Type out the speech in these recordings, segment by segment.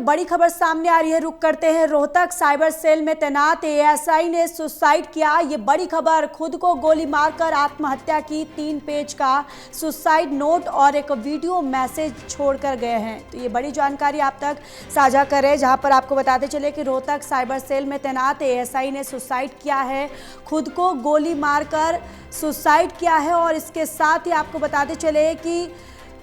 बड़ी खबर सामने आ रही है। रुक करते हैं रोहतक साइबर सेल में तैनात एएसआई ने सुसाइड किया। ये बड़ी खबर, खुद को गोली मारकर आत्महत्या की। 3 पेज का सुसाइड नोट और एक वीडियो मैसेज छोड़कर गए हैं। तो ये बड़ी जानकारी आप तक साझा करें, जहां पर आपको बताते चले कि रोहतक साइबर सेल में तैनात एएसआई ने सुसाइड किया है। खुद को गोली मारकर सुसाइड किया है और इसके साथ ही आपको बताते चले कि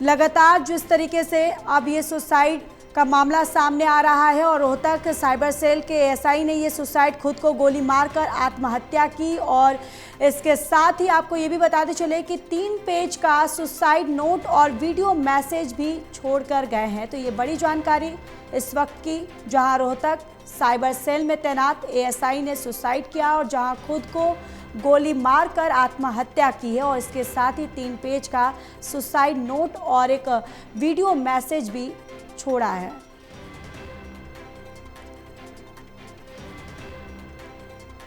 लगातार जिस तरीके से अब ये सुसाइड का मामला सामने आ रहा है और रोहतक साइबर सेल के एएसआई ने ये सुसाइड, खुद को गोली मारकर आत्महत्या की। और इसके साथ ही आपको ये भी बताते चले कि 3 पेज का सुसाइड नोट और वीडियो मैसेज भी छोड़कर गए हैं। तो ये बड़ी जानकारी इस वक्त की, जहां रोहतक साइबर सेल में तैनात एएसआई ने सुसाइड किया और जहां खुद को गोली मारकर आत्महत्या की है और इसके साथ ही 3 पेज का सुसाइड नोट और एक वीडियो मैसेज भी छोड़ा है।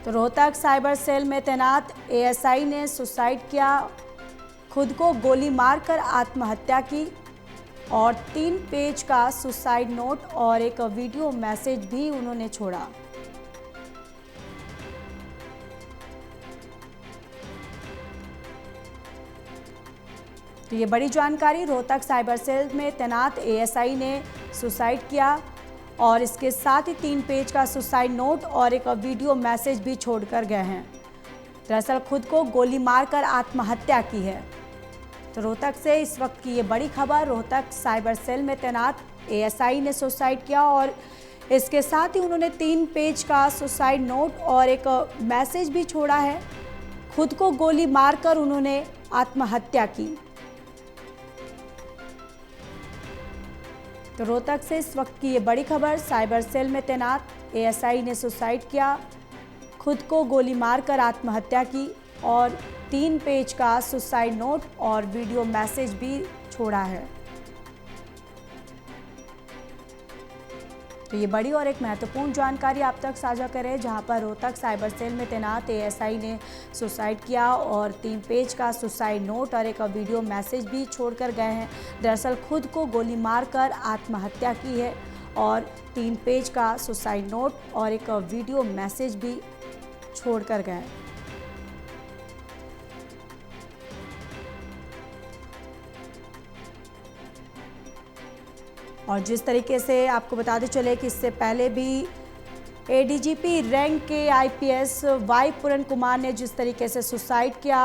तो रोहतक साइबर सेल में तैनात एएसआई ने सुसाइड किया, खुद को गोली मारकर आत्महत्या की और 3 पेज का सुसाइड नोट और एक वीडियो मैसेज भी उन्होंने छोड़ा। तो ये बड़ी जानकारी, रोहतक साइबर सेल में तैनात एएसआई ने सुसाइड किया और इसके साथ ही 3 पेज का सुसाइड नोट और एक वीडियो मैसेज भी छोड़कर गए हैं। दरअसल खुद को गोली मारकर आत्महत्या की है। तो रोहतक से इस वक्त की ये बड़ी खबर, रोहतक साइबर सेल में तैनात एएसआई ने सुसाइड किया और इसके साथ ही उन्होंने 3 पेज का सुसाइड नोट और एक मैसेज भी छोड़ा है। खुद को गोली मारकर उन्होंने आत्महत्या की। तो रोहतक से इस वक्त की ये बड़ी खबर, साइबर सेल में तैनात एएसआई ने सुसाइड किया, खुद को गोली मारकर आत्महत्या की और 3 पेज का सुसाइड नोट और वीडियो मैसेज भी छोड़ा है। तो ये बड़ी और एक महत्वपूर्ण जानकारी आप तक साझा करें, जहां पर रोहतक साइबर सेल में तैनात एएसआई ने सुसाइड किया और 3 पेज का सुसाइड नोट और एक वीडियो मैसेज भी छोड़कर गए हैं। दरअसल खुद को गोली मारकर आत्महत्या की है और 3 पेज का सुसाइड नोट और एक वीडियो मैसेज भी छोड़कर गए। और जिस तरीके से आपको बताते चले कि इससे पहले भी एडीजीपी रैंक के आईपीएस वाई पूरन कुमार ने जिस तरीके से सुसाइड किया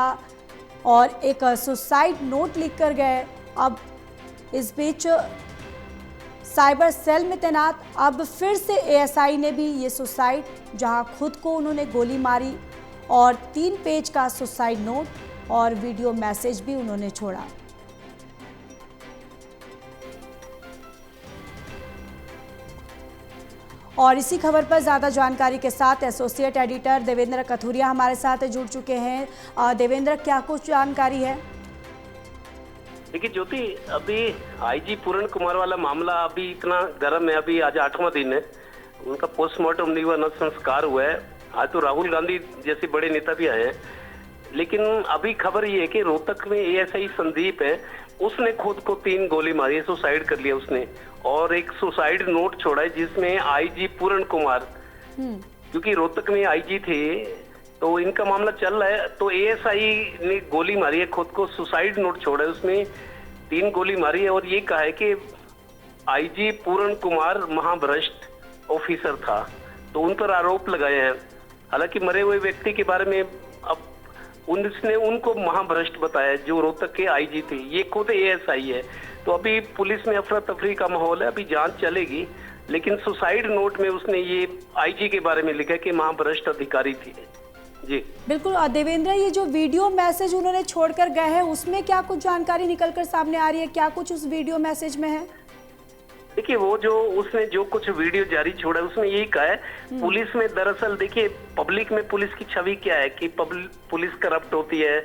और एक सुसाइड नोट लिखकर गए, अब इस बीच साइबर सेल में तैनात अब फिर से एएसआई ने भी ये सुसाइड, जहां खुद को उन्होंने गोली मारी और 3 पेज का सुसाइड नोट और वीडियो मैसेज भी उन्होंने छोड़ा। और इसी खबर पर ज़्यादा जानकारी के साथ एसोसिएट एडिटर देवेंद्र कथुरिया हमारे साथ जुड़ चुके हैं। देवेंद्र, क्या कुछ जानकारी है? देखिए ज्योति, अभी आईजी पूरन कुमार वाला मामला अभी इतना गर्म है। अभी आज 8वां दिन है, उनका पोस्टमार्टम नहीं हुआ, न संस्कार हुआ है। आज तो राहुल गांधी जैसे बड़े नेता भी आए हैं, लेकिन अभी खबर ये है कि रोहतक में एएसआई संदीप है, उसने खुद को 3 गोली मारी है, सुसाइड कर लिया उसने और एक सुसाइड नोट छोड़ा है जिसमें आईजी पूरन कुमार, क्योंकि रोहतक में आईजी थे तो इनका मामला चल रहा है, तो एएसआई ने गोली मारी है, खुद को सुसाइड नोट छोड़ा है, उसमें 3 गोली मारी है और ये कहा है कि आईजी पूरन कुमार महाभ्रष्ट ऑफिसर था, तो उन पर आरोप लगाए हैं। हालांकि मरे हुए व्यक्ति के बारे में अब उसने उनको महाभ्रष्ट बताया, जो रोहतक के आईजी थे, ये खुद एएसआई है। तो अभी पुलिस में अफरा तफरी का माहौल है, अभी जांच चलेगी, लेकिन सुसाइड नोट में उसने ये आईजी के बारे में लिखा कि महाभ्रष्ट अधिकारी थी। जी बिल्कुल देवेंद्र, ये जो वीडियो मैसेज उन्होंने छोड़कर गए हैं, उसमें क्या कुछ जानकारी निकलकर सामने आ रही है? क्या कुछ उस वीडियो मैसेज में है? देखिए, वो जो उसने जो कुछ वीडियो जारी छोड़ा है उसमें यही कहा है, पुलिस में दरअसल देखिए पब्लिक में पुलिस की छवि क्या है कि पुलिस करप्ट होती है,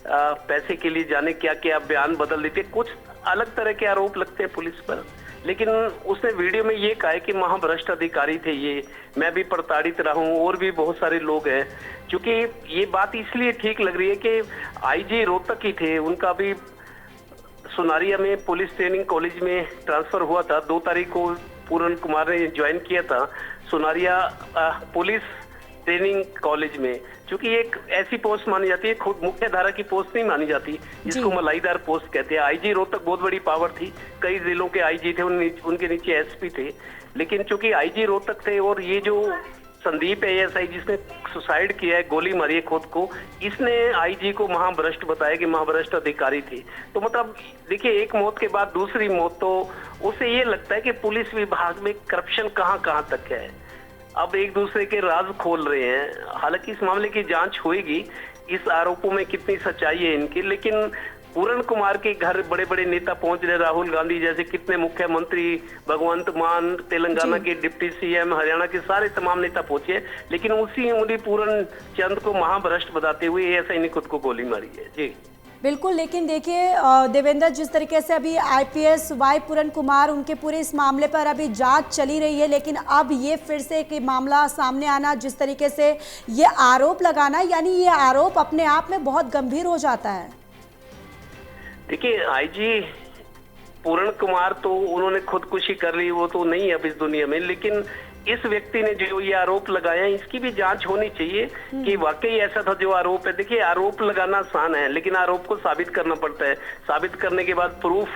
पैसे के लिए जाने क्या क्या बयान बदल देती है, कुछ अलग तरह के आरोप लगते हैं पुलिस पर। लेकिन उसने वीडियो में ये कहा है कि महाभ्रष्ट अधिकारी थे ये, मैं भी प्रताड़ित रहा हूं और भी बहुत सारे लोग हैं। क्योंकि ये बात इसलिए ठीक लग रही है कि आईजी रोहतक ही थे, उनका भी सुनारिया में पुलिस ट्रेनिंग कॉलेज में ट्रांसफर हुआ था, 2 तारीख को पूरन कुमार ने ज्वाइन किया था सुनारिया पुलिस ट्रेनिंग कॉलेज में, क्योंकि एक ऐसी पोस्ट मानी जाती है, खुद मुख्य धारा की पोस्ट नहीं मानी जाती, जिसको मलाईदार पोस्ट कहते हैं। आईजी रोहतक बहुत बड़ी पावर थी, कई जिलों के आईजी थे, उनके नीचे एसपी थे, लेकिन चूंकि आईजी रोहतक थे और ये जो संदीप है एएसआई जिसने सुसाइड किया है, गोली मारी है खुद को, इसने आईजी को महाभ्रष्ट बताया कि महाभ्रष्ट अधिकारी थे। तो मतलब देखिए, एक मौत के बाद दूसरी मौत, तो उसे ये लगता है कि पुलिस विभाग में करप्शन कहां तक है। अब एक दूसरे के राज खोल रहे हैं। हालांकि इस मामले की जांच होगी, इस आरोपों में कितनी सच्चाई है इनकी, लेकिन पूरन कुमार के घर बड़े बड़े नेता पहुंच रहे, राहुल गांधी जैसे कितने मुख्यमंत्री, भगवंत मान, तेलंगाना के डिप्टी सीएम, हरियाणा के सारे तमाम नेता पहुंचे, लेकिन उसी उंगली पूरन चंद को महाभ्रष्ट बताते हुए एएसआई ने खुद को गोली मारी है। जी बिल्कुल, लेकिन देखिए देवेंद्र, जिस तरीके से अभी आईपीएस वाई पूरन कुमार, उनके पूरे इस मामले पर अभी जांच चली रही है, लेकिन अब ये फिर से एक मामला सामने आना, जिस तरीके से ये आरोप लगाना, यानी ये आरोप अपने आप में बहुत गंभीर हो जाता है। देखिए, आईजी पूरन कुमार तो उन्होंने खुदकुशी कर ली, वो तो नहीं है अब इस दुनिया में, लेकिन इस व्यक्ति ने जो ये आरोप लगाया है, इसकी भी जांच होनी चाहिए कि वाकई ऐसा था जो आरोप है। देखिए, आरोप लगाना आसान है, लेकिन आरोप को साबित करना पड़ता है। साबित करने के बाद प्रूफ,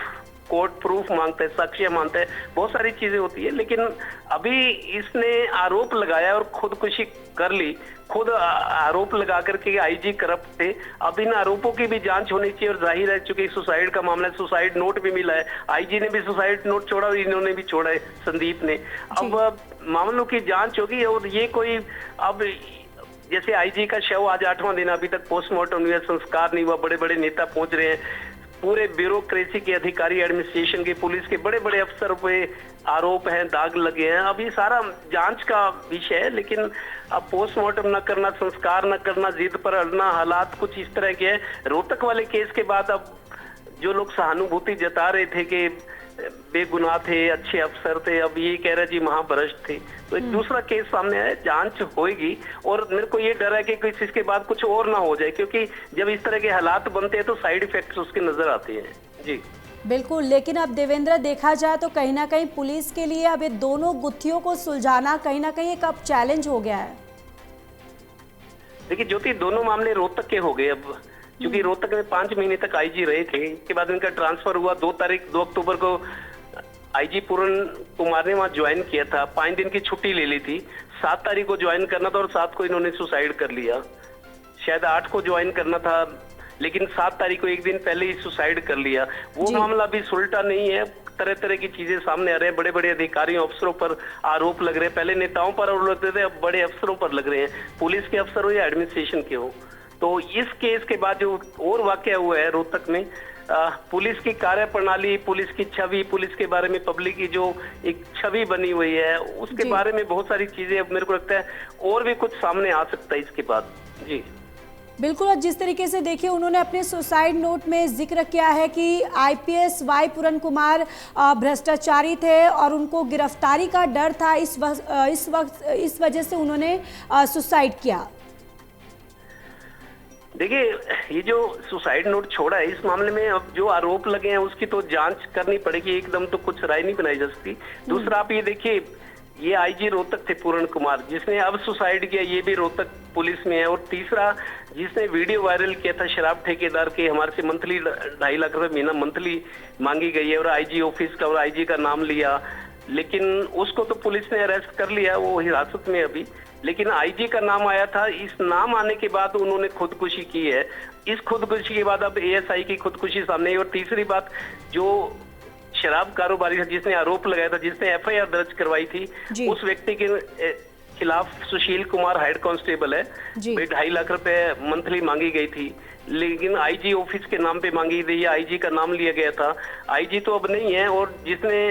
कोर्ट प्रूफ मांगता है, साक्ष्य मांगता है, बहुत सारी चीजें होती है। लेकिन अभी इसने आरोप लगाया और खुदकुशी कर ली, खुद आरोप लगा करके आईजी करप्ट थे। अब इन आरोपों की भी जांच होनी चाहिए, और जाहिर है चूंकि सुसाइड का मामला है, सुसाइड नोट भी मिला है, आईजी ने भी सुसाइड नोट छोड़ा और इन्होंने भी छोड़ा है, संदीप ने। अब मामलों की जांच होगी, और ये कोई अब जैसे आईजी का शव आज 8वां दिन, अभी तक पोस्टमार्टम नहीं हुआ, संस्कार नहीं हुआ, बड़े बड़े नेता पहुंच रहे हैं, पूरे ब्यूरोक्रेसी के अधिकारी, एडमिनिस्ट्रेशन के, पुलिस के बड़े बड़े अफसर पे आरोप हैं, दाग लगे हैं। अब ये सारा जांच का विषय है, लेकिन अब पोस्टमार्टम न करना, संस्कार न करना, जिद पर अड़ना, हालात कुछ इस तरह के हैं। रोहतक वाले केस के बाद अब जो लोग सहानुभूति जता रहे थे कि बेगुनाह थे, अच्छे अफसर थे, अब ये कह रहे जी महाभ्रष्ट थे। तो एक दूसरा केस सामने आया, जांच होगी, और मेरे को ये डर है कि कुछ इसके बाद कुछ और ना हो जाए, क्योंकि जब इस तरह के हालात बनते हैं तो साइड इफेक्ट्स उसके नजर आते हैं। जी बिल्कुल, लेकिन अब देवेंद्र देखा जाए तो कहीं ना कहीं पुलिस के लिए अब ये दोनों गुत्थियों को सुलझाना कहीं ना कहीं एक अब चैलेंज हो गया है। देखिए ज्योति, दोनों मामले रोहतक के हो गए अब, क्योंकि रोहतक में 5 महीने तक आईजी रहे थे, इसके बाद इनका ट्रांसफर हुआ। 2 अक्टूबर को आईजी पूरन कुमार ने वहां ज्वाइन किया था, 5 दिन की छुट्टी ले ली थी, 7 तारीख को ज्वाइन करना था और 7 को इन्होंने सुसाइड कर लिया। शायद 8 को ज्वाइन करना था, लेकिन 7 तारीख को एक दिन पहले ही सुसाइड कर लिया। वो मामला भी सुलटा नहीं है, तरह तरह की चीजें सामने आ रहे हैं, बड़े बड़े अधिकारियों, अफसरों पर आरोप लग रहे हैं। पहले नेताओं पर आरोप लगते थे, अब बड़े अफसरों पर लग रहे हैं, पुलिस के अफसर हो या एडमिनिस्ट्रेशन के हो। तो इस केस के बाद जो और वाकया हुआ है रोहतक में, पुलिस की कार्यप्रणाली, पुलिस की छवि, पुलिस के बारे में पब्लिक की जो एक छवि बनी हुई है, उसके बारे में बहुत सारी चीजें अब मेरे को लगता है और भी कुछ सामने आ सकता है इसके बाद। जी बिल्कुल, और जिस तरीके से देखिए उन्होंने अपने सुसाइड नोट में जिक्र किया है कि आईपीएस वाई पूरन कुमार भ्रष्टाचारी थे और उनको गिरफ्तारी का डर था, इस वजह से उन्होंने सुसाइड किया। देखिए, ये जो सुसाइड नोट छोड़ा है, इस मामले में अब जो आरोप लगे हैं उसकी तो जांच करनी पड़ेगी, एकदम तो कुछ राय नहीं बनाई जा सकती। दूसरा, आप ये देखिए, ये आईजी रोहतक थे पूरन कुमार, जिसने अब सुसाइड किया, ये भी रोहतक पुलिस में है। और तीसरा, जिसने वीडियो वायरल किया था शराब ठेकेदार के, हमारे से मंथली 2.5 लाख रुपए महीना मंथली मांगी गई है, और आईजी ऑफिस का और आईजी का नाम लिया, लेकिन उसको तो पुलिस ने अरेस्ट कर लिया, वो हिरासत में अभी। लेकिन आईजी का नाम आया था, इस नाम आने के बाद उन्होंने खुदकुशी की है। इस खुदकुशी के बाद अब एएसआई की खुदकुशी सामने आई। और तीसरी बात, जो शराब कारोबारी था जिसने आरोप लगाया था, जिसने एफआईआर दर्ज करवाई थी, उस व्यक्ति के खिलाफ सुशील कुमार हेड कांस्टेबल है, 2.5 लाख रुपए मंथली मांगी गई थी, लेकिन आईजी ऑफिस के नाम पे मांगी गई, आईजी का नाम लिया गया था। आईजी तो अब नहीं है, और जिसने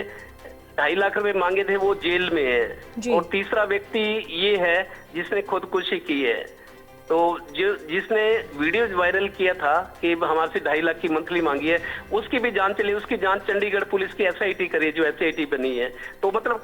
2.5 लाख रुपए मांगे थे वो जेल में है। और तीसरा व्यक्ति ये है जिसने खुदकुशी की है। तो जिसने वीडियो वायरल किया था कि हमारे से 2.5 लाख की मंथली मांगी है, उसकी भी जांच चली, उसकी जांच चंडीगढ़ पुलिस की एसआईटी करी, जो एसआईटी बनी है। तो मतलब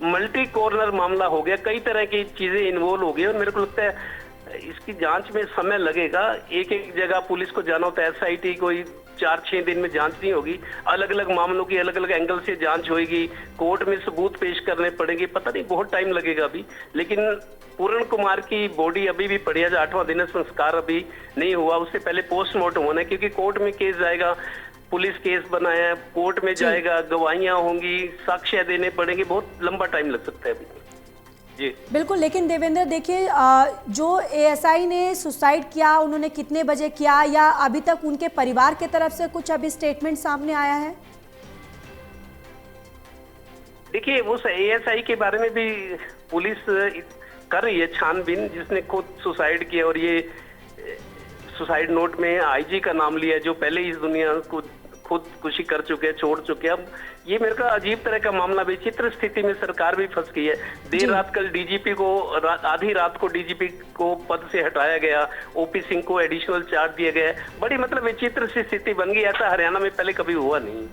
मल्टी कॉर्नर मामला हो गया, कई तरह की चीजें इन्वॉल्व हो गई, और मेरे को लगता है इसकी जांच में समय लगेगा। एक एक जगह पुलिस को जाना होता है, एसआईटी कोई 4-6 दिन में जांच नहीं होगी। अलग अलग मामलों की अलग अलग एंगल से जांच होगी, कोर्ट में सबूत पेश करने पड़ेंगे, पता नहीं बहुत टाइम लगेगा अभी। लेकिन पूर्ण कुमार की बॉडी अभी भी पड़ी है, 8वां दिन है, संस्कार अभी नहीं हुआ। उससे पहले पोस्टमार्टम होना है, क्योंकि कोर्ट में केस जाएगा, पुलिस केस बनाया है, कोर्ट में जाएगा, गवाहियां होंगी, साक्ष्य देने पड़ेंगे, बहुत लंबा टाइम लग सकता है अभी जी। बिल्कुल, लेकिन देवेंद्र देखिए, जो एएसआई ने सुसाइड किया उन्होंने कितने बजे किया, या अभी तक उनके परिवार की तरफ से कुछ अभी स्टेटमेंट सामने आया है? देखिए, उस एएसआई के बारे में भी पुलिस कर रही है छानबीन, जिसने खुद सुसाइड किया और ये सुसाइड नोट में आईजी का नाम लिया, जो पहले इस दुनिया को खुदकुशी कर चुके हैं, छोड़ चुके हैं। अब ये मेरे को अजीब तरह का मामला, विचित्र स्थिति में सरकार भी फंस गई है। देर रात कल डीजीपी को, आधी रात को डीजीपी को पद से हटाया गया, ओपी सिंह को एडिशनल चार्ज दिया गया। बड़ी मतलब विचित्र सी स्थिति बन गई, ऐसा हरियाणा में पहले कभी हुआ नहीं।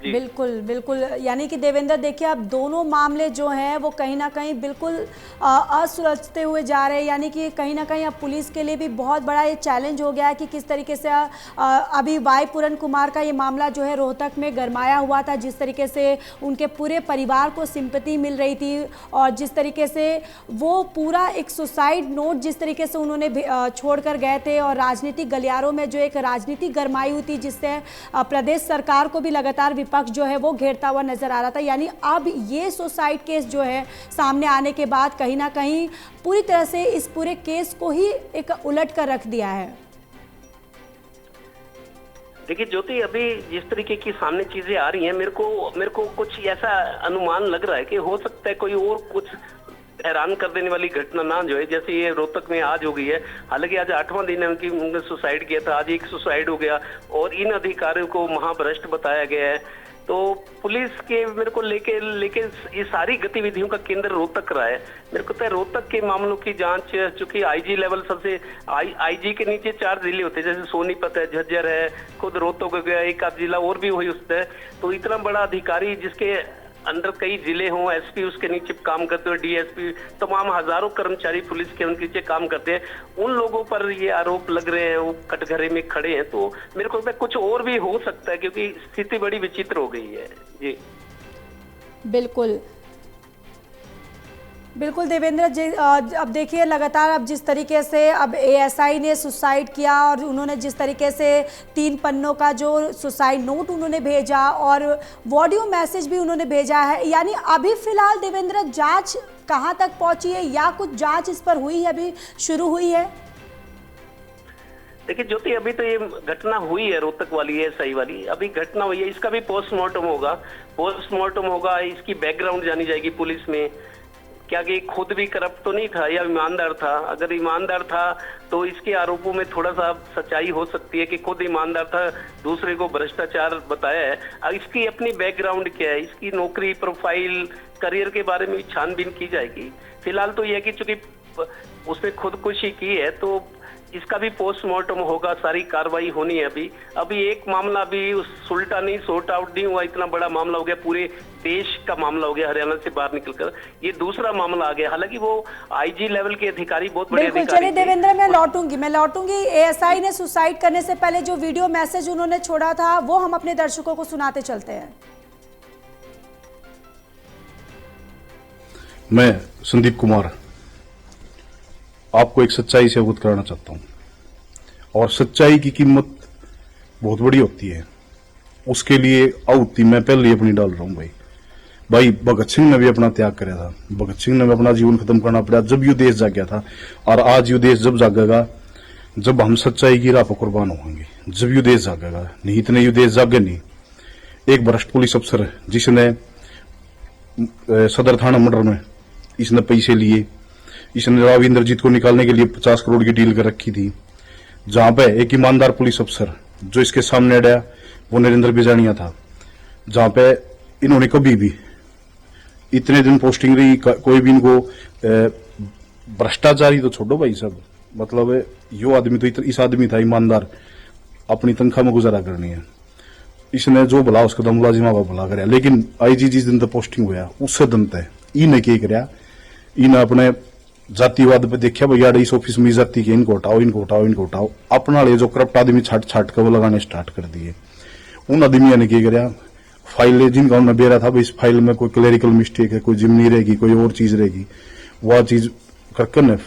बिल्कुल बिल्कुल, यानी कि देवेंद्र देखिए, अब दोनों मामले जो हैं वो कहीं ना कहीं बिल्कुल असुलझते हुए जा रहे हैं। यानी कि कहीं ना कहीं अब पुलिस के लिए भी बहुत बड़ा ये चैलेंज हो गया है कि किस तरीके से अभी वाई पूरन कुमार का ये मामला जो है रोहतक में गरमाया हुआ था, जिस तरीके से उनके पूरे परिवार को सिंपैथी मिल रही थी, और जिस तरीके से वो पूरा एक सुसाइड नोट जिस तरीके से उन्होंने छोड़ कर गए थे, और राजनीतिक गलियारों में जो एक राजनीति गरमाई हुई थी, जिससे प्रदेश सरकार को भी लगातार पक्ष जो है वो घेरता हुआ नजर आ रहा था। यानी अब ये सुसाइड केस जो है सामने आने के बाद कहीं ना कहीं पूरी तरह से इस पूरे केस को ही एक उलट कर रख दिया है। देखिए ज्योति, अभी जिस तरीके की सामने चीजें आ रही हैं, मेरे को कुछ ऐसा अनुमान लग रहा है कि हो सकता है कोई और कुछ हैरान कर देने वाली घटना ना जो है, जैसे ये रोहतक में आज हो गई है। हालांकि आज 8वां दिन है उन्होंने सुसाइड किया था, आज एक सुसाइड हो गया और इन अधिकारियों को महाभ्रष्ट बताया गया है। तो पुलिस के मेरे को लेके ये सारी गतिविधियों का केंद्र रोहतक रहा है। मेरे को तो रोहतक के मामलों की जांच, चूंकि आईजी लेवल सबसे, आईजी के नीचे 4 जिले होते हैं, जैसे सोनीपत है, झज्जर है, खुद रोहतक हो गया, एक आध जिला और भी वही उससे। तो इतना बड़ा अधिकारी जिसके अंदर कई जिले हों, एसपी उसके नीचे काम करते हो, डीएसपी, तमाम हजारों कर्मचारी पुलिस के उनके नीचे काम करते हैं, उन लोगों पर ये आरोप लग रहे हैं, वो कटघरे में खड़े हैं। तो मेरे को लगता है कुछ और भी हो सकता है, क्योंकि स्थिति बड़ी विचित्र हो गई है जी। बिल्कुल बिल्कुल देवेंद्र जी, अब देखिए लगातार अब जिस तरीके से अब एएसआई ने सुसाइड किया और उन्होंने जिस तरीके से 3 पन्नों का जो सुसाइड नोट उन्होंने भेजा और ऑडियो मैसेज भी उन्होंने भेजा है, यानी अभी फिलहाल देवेंद्र जांच कहां तक पहुंची है, या कुछ जांच इस पर हुई है, अभी शुरू हुई है? देखिए ज्योति, अभी तो ये घटना हुई है रोहतक वाली है, सही वाली अभी घटना हुई है, इसका भी पोस्टमार्टम होगा, इसकी बैकग्राउंड जानी जाएगी पुलिस में। क्या कि खुद भी करप्ट तो नहीं था या ईमानदार था? अगर ईमानदार था तो इसके आरोपों में थोड़ा सा सच्चाई हो सकती है कि खुद ईमानदार था, दूसरे को भ्रष्टाचार बताया है। अब इसकी अपनी बैकग्राउंड क्या है, इसकी नौकरी, प्रोफाइल, करियर के बारे में भी छानबीन की जाएगी। फिलहाल तो यह है कि चूंकि उसने खुदकुशी की है तो इसका भी पोस्टमार्टम होगा, सारी कार्रवाई होनी है। अभी एक मामला भी सुलटा नहीं, सॉर्ट आउट नहीं हुआ, इतना बड़ा मामला हो गया, पूरे देश का मामला हो गया, हरियाणा से बाहर निकलकर ये दूसरा मामला आ गया। हालांकि वो आईजी लेवल के अधिकारी बहुत बड़े अधिकारी। चलिए देवेंद्र, मैं लौटूंगी। एएसआई ने सुसाइड करने से पहले जो वीडियो मैसेज उन्होंने छोड़ा था वो हम अपने दर्शकों को सुनाते चलते हैं। मैं संदीप कुमार आपको एक सच्चाई से अवगत कराना चाहता हूं, और सच्चाई की कीमत बहुत बड़ी होती है। उसके लिए आहुति मैं पहले ही अपनी डाल रहा हूं। भाई भगत सिंह ने भी अपना त्याग कराया था, भगत सिंह ने भी अपना जीवन खत्म करना पड़ा जब ये देश जाग गया था, और आज ये देश जब जागेगा जब हम सच्चाई की राह पर कुर्बान होंगे, जब ये देश जागेगा, नहीं इतने ये देश जागे नहीं। एक भ्रष्ट पुलिस अफसर जिसने सदर थाना मर्डर में इसने पैसे लिए, इसने राव इंद्रजीत को निकालने के लिए 50 करोड़ की डील कर रखी थी, जहां पे एक ईमानदार पुलिस अफसर जो इसके सामने अड़ा वो नरेंद्र बिजानिया था, जहां पे इन्होंने कभी भी इतने दिन पोस्टिंग रही, कोई भी इनको भ्रष्टाचारी तो छोड़ो भाई सब, मतलब यो आदमी तो इस आदमी था ईमानदार, अपनी तनख्वाह में गुजारा करनी है, इसने जो भला उसका तो मुलाजिमा का भला कराया। लेकिन आईजी जिस दिन तक पोस्टिंग हुआ उससे दिन तक इन्हें क्या कराया, इन्हें अपने जातिवाद पे देखा भैया इस ऑफिस में जाति के इनको हटाओ इनको हटाओ इनको हटाओ, अपना ले जो करप्ट आदमी छाट छाट कर वो लगाने स्टार्ट कर दिए। उन आदमियों ने क्या कराया, फाइल जिनका उन्हें बेरा था इस फाइल में कोई क्लेरिकल मिस्टेक है, कोई जिम्नी रहेगी, कोई और चीज रहेगी, वह चीज करके न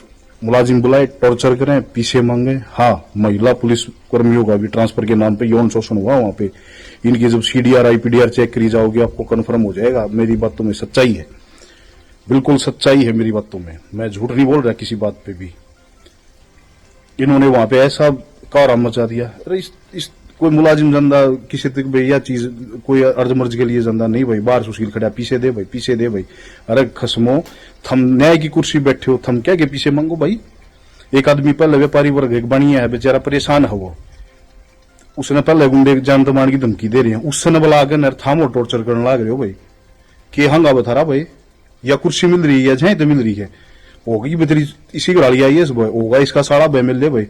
मुलाजिम बुलाए, टॉर्चर करें, पीछे मांगे। हाँ, महिला पुलिस कर्मियों का भी ट्रांसफर के नाम पे यौन शोषण हुआ वहां पे। इनकी जब CDR IPDR चेक करी जाओगी आपको कंफर्म हो जाएगा। मेरी बातों में सच्चाई है, बिल्कुल सच्चाई है मेरी बातों में, मैं झूठ नहीं बोल रहा किसी बात पे भी। इन्होंने वहां पे ऐसा कारम मचा दिया। अरे इस कोई मुलाजिम जंदा किसी तक भैया चीज कोई अर्ज मर्ज के लिए जंदा नहीं भाई, बाहर सुशील खड़ा पीछे दे भाई, पीछे दे भाई। अरे खसमो, थम न्याय की कुर्सी बैठे हो, थम क्या के पीछे मांगो भाई। एक आदमी पहले व्यापारी वर्ग एक बनिया है, बेचारा परेशान है, वो उसने पहले गुंडे जान तमान की धमकी दे रही है, उसने बुला के नर थामो टॉर्चर करने लग रहे हो भाई। के हंगा बता रहा भाई, या कुर्सी मिल रही है जहां तो मिल रही है, होगी बेतरी इसी गाड़ी आई है, होगा इसका साड़ा बे मिल ले भाई,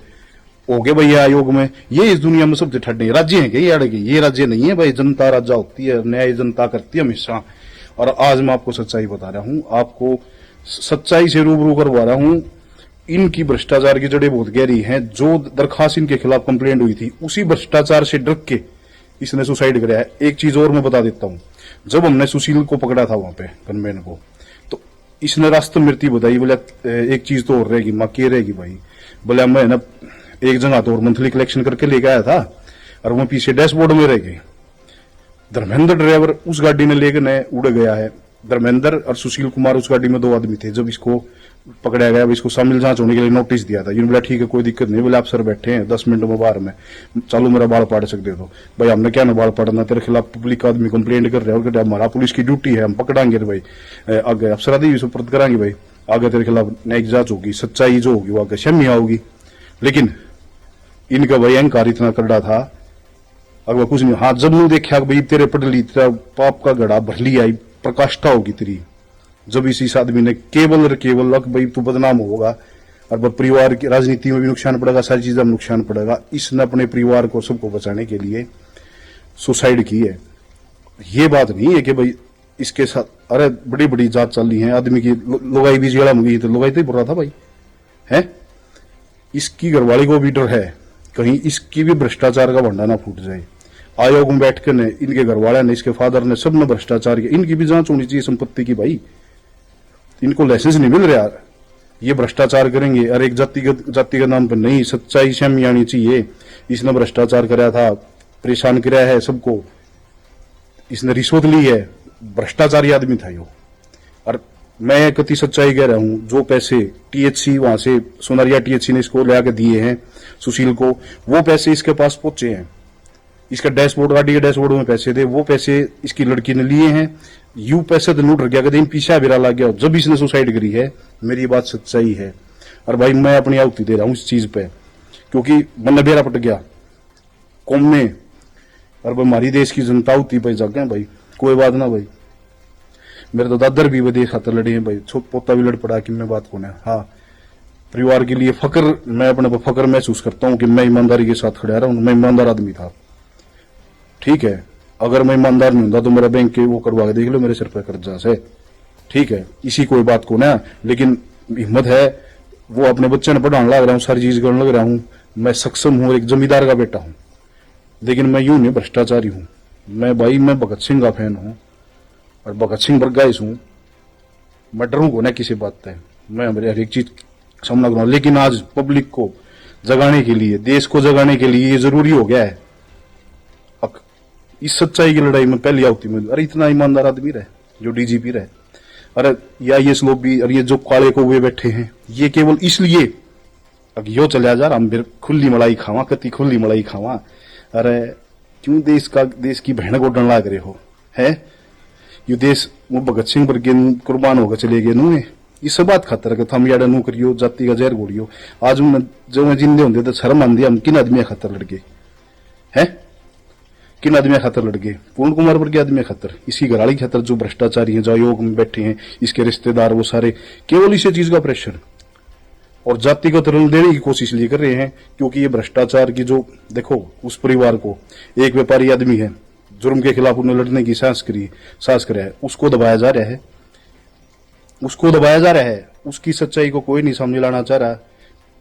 हो गए भैया आयोग में। ये इस दुनिया में सबसे ठंडे राज्य है क्या ये अड़गे? ये राज्य नहीं है भाई, जनता राजा होती है, न्याय जनता करती है हमेशा। और आज मैं आपको सच्चाई बता रहा हूं, आपको सच्चाई से रूबरू करवा रहा हूं। इनकी भ्रष्टाचार की जड़ें बहुत गहरी हैं। जो दरखास्त इनके खिलाफ कंप्लेंट हुई थी उसी भ्रष्टाचार से डर के इसने सुसाइड कराया है। एक चीज और मैं बता देता हूं, जब हमने सुशील को पकड़ा था वहां पे गनमैन को, तो इसने रास्ता मृत्यु बताई। बोला एक चीज तो और रहेगी, मां के रहेगी भाई। बोला मैं ना एक जगह तो और मंथली कलेक्शन करके लेके आया था और वो पीछे डैशबोर्ड में रह गई। धर्मेंद्र ड्राइवर उस गाड़ी ने लेकर उड़ गया है। धर्मेंद्र और सुशील कुमार उस गाड़ी में 2 आदमी थे। जब इसको पकड़ा गया, इसको शामिल जांच होने के लिए नोटिस दिया था। इन्होंने बोला ठीक है कोई दिक्कत नहीं, बोले आप सर बैठे हैं 10 मिनट में बाहर में, चालू मेरा बाल पाड़ सकते हो। भाई हमने क्या ना बाल पाड़ना, तेरे खिलाफ पब्लिक आदमी कंप्लेंट कर रहे हैं और हमारा पुलिस की ड्यूटी है, हम पकड़ांगे भाई, आगे अफसरादी सुपुर्द कराएंगे भाई, आगे तेरे खिलाफ न्यायिक जांच होगी, सच्चाई जो होगी वो आगे शमिया होगी। लेकिन इनका भाई अहंकार इतना करड़ा था, अगर कुछ नहीं। हाँ, जब नहीं देखा भाई तेरे पटली तेरा पाप का गड़ा भर लिया, प्रकाष्ठा होगी तेरी। जब इस आदमी ने केवल और केवल भाई तू बदनाम होगा और परिवार की राजनीति में भी नुकसान पड़ेगा, सारी चीजों में नुकसान पड़ेगा, इसने अपने परिवार को सबको बचाने के लिए सुसाइड की है। ये बात नहीं है कि भाई इसके साथ अरे बड़ी बड़ी जांच चल रही है, आदमी की लुगाई भी जेड़ा में गई तो लुगाई तो ही बुर रहा था भाई है। इसकी घरवाली को भी डर है कहीं इसकी भी भ्रष्टाचार का भंडा ना फूट जाए। आयोग में बैठकर ने इनके घरवाले ने, इसके फादर ने, सब ने भ्रष्टाचार किया। इनकी भी जांच होनी चाहिए संपत्ति की भाई। इनको लाइसेंस नहीं मिल रहा, ये भ्रष्टाचार करेंगे। अरे एक जाति के नाम पर नहीं, सच्चाई सामने आनी चाहिए। इसने भ्रष्टाचार कराया था, परेशान कराया है सबको, इसने रिश्वत ली है, भ्रष्टाचारी आदमी था यो। और मैं कति सच्चाई कह रहा हूं, जो पैसे THC वहां से सोनारिया THC ने इसको ले आके दिए हैं सुशील को, वो पैसे इसके पास पहुंचे हैं। इसका डैशबोर्ड, गाड़ी के डैशबोर्ड में पैसे थे, वो पैसे इसकी लड़की ने लिए हैं। यू पैसे तो लूट गया, कहीं पीछा बिरा लग गया जब इसने सुसाइड करी है। मेरी बात सच्चाई है और भाई मैं अपनी आहुति दे रहा हूं इस चीज पे, क्योंकि मन बेरा पट गया कौम में और हमारी देश की जनता होती भाई जागे भाई। कोई बात ना भाई, मेरे तो दादर भी देश खातर लड़े हैं भाई, छोट पोता भी लड़ पड़ा कि मैं बात कौन है। हाँ, परिवार के लिए फक्र, मैं अपने पर फक्र महसूस करता हूं कि मैं ईमानदारी के साथ खड़ा रहा हूं। मैं ईमानदार आदमी था, ठीक है। अगर मैं ईमानदार नहीं होता तो मेरा बैंक के वो करवा के देख लो, मेरे सिर पर कर्जा से, ठीक है। इसी कोई बात को ना, लेकिन हिम्मत है, वो अपने बच्चे ने पढ़ाने लग रहा हूँ, सारी चीज करने लग रहा हूँ, मैं सक्षम हूँ, एक जमींदार का बेटा हूँ। लेकिन मैं यूं नहीं भ्रष्टाचारी हूं। मैं भाई मैं भगत सिंह का फैन हूं और भगत सिंह बरगाइस हूं। मैं डरूंगा ना किसी बात पे, मैं हर एक चीज सामना करूंगा। लेकिन आज पब्लिक को जगाने के लिए, देश को जगाने के लिए ये जरूरी हो गया है। इस सच्चाई की लड़ाई में पहली आहुति में, अरे इतना ईमानदार आदमी रहे जो DGP रहे, अरे या ये लोग भी, और ये जो काले को हुए बैठे हैं, ये केवल इसलिए अब यो चला जा रहा, हम फिर खुली मलाई खावा, कति खुली मलाई खावा। अरे क्यों देश की बहन को डर लाग रहे हो है? ये देश वो भगत सिंह पर कुर्बान होकर चले गए नू इस बात खातर के थम याडा नू करियो, जाति का जहर घोड़ियो। आज जो मैं जिंदे होंगे तो शर्म आंदी, हम किन आदमी खातर लड़ गए है? किन आदमी खातर लड़ गए? पूर्ण कुमार वर्ग के आदमी खातर, इसकी घराड़ी खातर, जो भ्रष्टाचारी है, जो आयोग में बैठे हैं, इसके रिश्तेदार, वो सारे केवल इसी चीज का प्रेशर और जाति को तरल देने की कोशिश लिए कर रहे हैं। क्योंकि ये भ्रष्टाचार की जो देखो, उस परिवार को एक व्यापारी आदमी है, जुर्म के खिलाफ उन्हें लड़ने की साहस करा है, उसको दबाया जा रहा है, उसको दबाया जा रहा है। उसकी सच्चाई को कोई नहीं समझ लाना चाह रहा।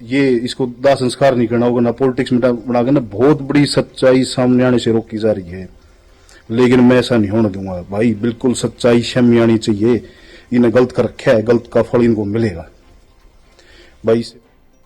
ये इसको दाह संस्कार नहीं करना होगा, ना पॉलिटिक्स में बनाकर ना बहुत बड़ी सच्चाई सामने आने से रोकी जा रही है। लेकिन मैं ऐसा नहीं होने दूंगा भाई, बिल्कुल सच्चाई सामने आनी चाहिए। इन्हें गलत कर रखा है, गलत का फल इनको मिलेगा भाई।